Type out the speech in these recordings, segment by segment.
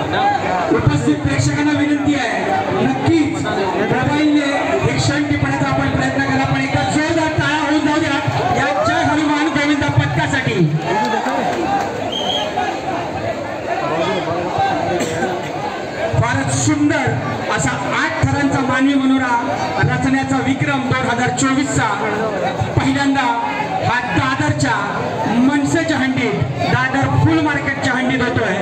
उपस्थित प्रेक्षकांना विनंती आहे, नक्कीच मोबाईलने एक क्षण टिपण्याचा आपण प्रयत्न करा, पण एका जोरदार टाळ्या होऊन जाऊ द्या या जय हनुमान गोविंद पथकासाठी। फारच सुंदर असा 8 थरांचा मानवी मनोरा रचण्याचा विक्रम 2024चा पहिल्यांदा हा दादरच्या मनसेच्या हंडीत, दादर फुल मार्केटच्या हंडीत होतोय।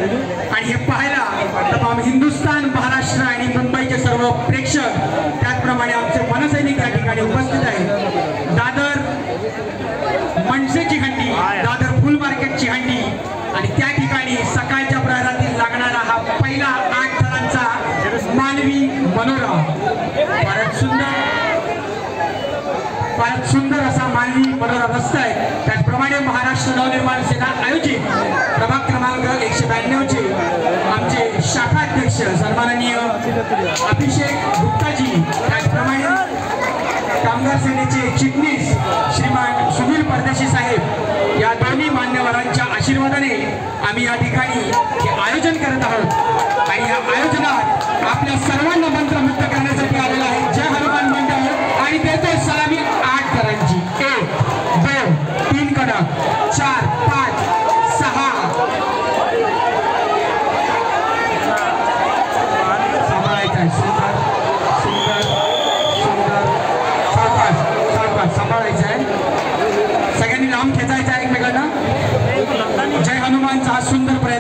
आणि हे पाहायला तमाम हिंदुस्थान, महाराष्ट्र आणि मुंबईचे सर्व प्रेक्षक, त्याचप्रमाणे आमचे मनसैनिक या ठिकाणी उपस्थित आहेत। दादर मनसेची हंडी, दादर फुल मार्केटची हंडी आणि त्या ठिकाणी सकाळच्या प्रहरातील लागणारा हा पहिला 8 थरांचा मानवी मनोरा। फारच सुंदर असा मानवी मनोरा रचताय। त्याचप्रमाणे महाराष्ट्र नवनिर्माण सेना आयोजित प्रभाग क्रमांक 192 चे आमचे शाखा अध्यक्ष सन्माननीय अभिषेक गुप्ताजी, त्याचप्रमाणे कामगार सेनेचे चिटणीस श्रीमान सुनील परदेशी साहेब, या दोन्ही मान्यवरांच्या आशीर्वादाने आम्ही या ठिकाणी हे आयोजन करत आहोत। आणि या आयोजनात आपल्या सर्वांना मंत्रमुग्ध करण्यासाठी आलेला आहे जय हनुमान मंडळ आणि देतो सलामी 8 थरांची। 1 2 3 कडक 4 5 6 सांभाळायचं आहे। सुंदर सुंदर सुंदर सावकाश सांभाळायचं आहे। सगळ्यांनी लांब खेचायचं आहे एकमेकांना। जय हनुमानचा हा सुंदर प्रयत्न